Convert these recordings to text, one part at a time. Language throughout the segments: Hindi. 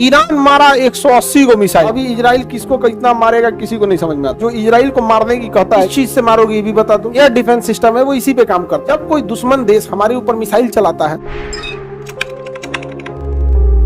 ईरान मारा 180 को मिसाइल। अभी इजराइल किसको कितना मारेगा किसी को नहीं समझ में आता। जो इजराइल को मारने की कहता है, किस चीज से मारोगे ये भी बता दो। एयर डिफेंस सिस्टम है वो इसी पे काम करता है। जब कोई दुश्मन देश हमारे ऊपर मिसाइल चलाता है,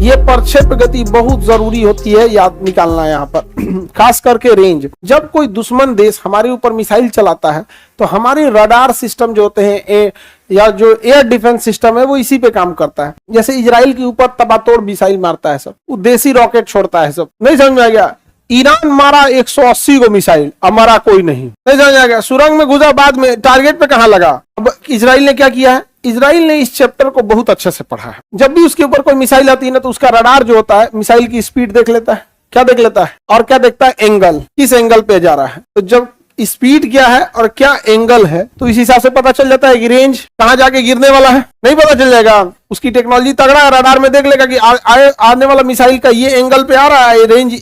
ये प्रक्षेप्य गति बहुत जरूरी होती है, याद निकालना यहाँ पर खास करके रेंज। जब कोई दुश्मन देश हमारे ऊपर मिसाइल चलाता है तो हमारे रडार सिस्टम जो होते हैं या जो एयर डिफेंस सिस्टम है वो इसी पे काम करता है। जैसे इजराइल के ऊपर तबातोड़ मिसाइल मारता है सब, वो देसी रॉकेट छोड़ता है सब। नहीं समझ में आ गया? ईरान मारा 180 को मिसाइल, हमारा कोई नहीं समझ आ गया। सुरंग में घुसा, बाद में टारगेट पे कहां लगा। अब इजराइल ने क्या किया है, इजराइल ने इस चैप्टर को बहुत अच्छे से पढ़ा है। जब भी उसके ऊपर कोई मिसाइल आती है ना तो उसका रडार जो होता है मिसाइल की स्पीड देख लेता है। क्या देख लेता है? और क्या देखता है? एंगल, किस एंगल पे जा रहा है। तो जब स्पीड क्या है और क्या एंगल है तो इस हिसाब से पता चल जाता है कि रेंज कहां जाके गिरने वाला है। नहीं पता चल जाएगा? उसकी टेक्नोलॉजी तगड़ा है, रडार में देख लेगा कि आने वाला मिसाइल का ये एंगल पे आ रहा है, रेंज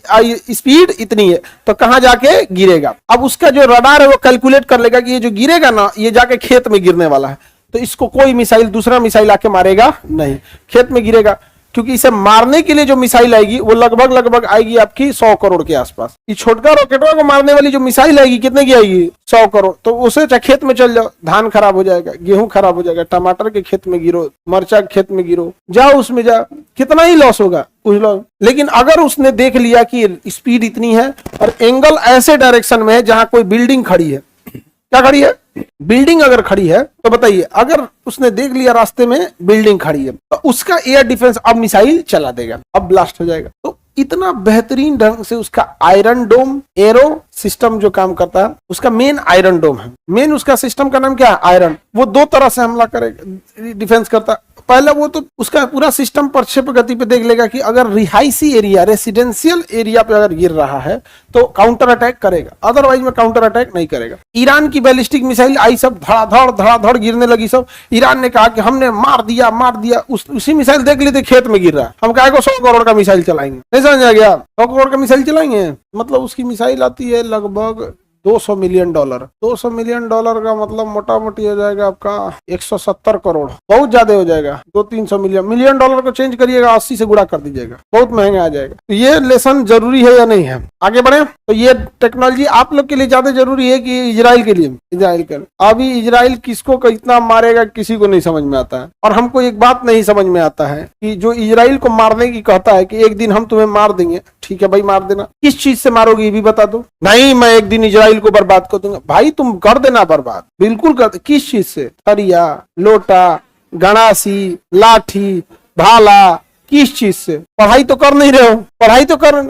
स्पीड इतनी है तो कहां जाके गिरेगा। अब उसका जो रडार है वो कैलकुलेट कर लेगा कि ये जो गिरेगा ना ये जाके खेत में गिरने वाला है, तो इसको कोई मिसाइल दूसरा मिसाइल आके मारेगा नहीं, खेत में गिरेगा। क्योंकि इसे मारने के लिए जो मिसाइल आएगी वो लगभग आएगी आपकी 100 करोड़ के आसपास। ये छोटका रॉकेटों को मारने वाली जो मिसाइल आएगी कितने की आएगी? 100 करोड़। तो उसे चाहे खेत में चल जाओ, धान खराब हो जाएगा, गेहूं खराब हो जाएगा, टमाटर के खेत में गिरो, मरचा के खेत में गिरो, जाओ उसमें जाओ, कितना ही लॉस होगा कुछ लोग। लेकिन अगर उसने देख लिया कि स्पीड इतनी है और एंगल ऐसे डायरेक्शन में है जहां कोई बिल्डिंग खड़ी है, क्या खड़ी है? बिल्डिंग अगर खड़ी है तो बताइए, अगर उसने देख लिया रास्ते में बिल्डिंग खड़ी है तो उसका एयर डिफेंस अब मिसाइल चला देगा, अब ब्लास्ट हो जाएगा। तो इतना बेहतरीन ढंग से उसका आयरन डोम एरो सिस्टम जो काम करता है, उसका मेन आयरन डोम है। मेन उसका सिस्टम का नाम क्या है? आयरन। वो दो तरह से हमला करेगा, डिफेंस करता है। पहला वो तो उसका पूरा सिस्टम प्रक्षेप्य गति पे देख लेगा कि अगर रिहायशी एरिया रेसिडेंशियल एरिया पे अगर गिर रहा है तो काउंटर अटैक करेगा, अदरवाइज में काउंटर अटैक नहीं करेगा। ईरान की बैलिस्टिक मिसाइल आई, सब धड़ाधड़ गिरने लगी सब। ईरान ने कहा कि हमने मार दिया, उसी मिसाइल देख लेते खेत में गिर रहा है, हम कहा 100 करोड़ का मिसाइल चलाएंगे। नहीं समझ आ गया? 100 करोड़ का मिसाइल चलाएंगे मतलब उसकी मिसाइल आती है लगभग 200 मिलियन डॉलर। 200 मिलियन डॉलर का मतलब मोटा मोटी हो जाएगा आपका 170 करोड़, बहुत ज्यादा हो जाएगा। 200-300 मिलियन डॉलर को चेंज करिएगा, 80 से गुणा कर दीजिएगा, बहुत महंगा आ जाएगा। तो ये लेसन जरूरी है या नहीं है? आगे बढ़े तो ये टेक्नोलॉजी आप लोग के लिए ज्यादा जरूरी है कि इजराइल के लिए? इजराइल के। अभी इजराइल किसको कितना मारेगा किसी को नहीं समझ में आता है। और हमको एक बात नहीं समझ में आता है कि जो इजराइल को मारने की कहता है कि एक दिन हम तुम्हें मार देंगे, ठीक है भाई मार देना, किस चीज से मारोगे ये भी बता दो। नहीं मैं एक दिन इजराइल को बर्बाद कर दूंगा। भाई तुम कर देना बर्बाद, बिल्कुल कर दे। किस चीज से? थरिया, लोटा, गणासी, लाठी, भाला, किस चीज से? पढ़ाई तो कर नहीं रहे हो, पढ़ाई तो कर,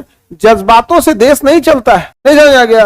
जज्बातों से देश नहीं चलता है। नहीं समझ आ गया?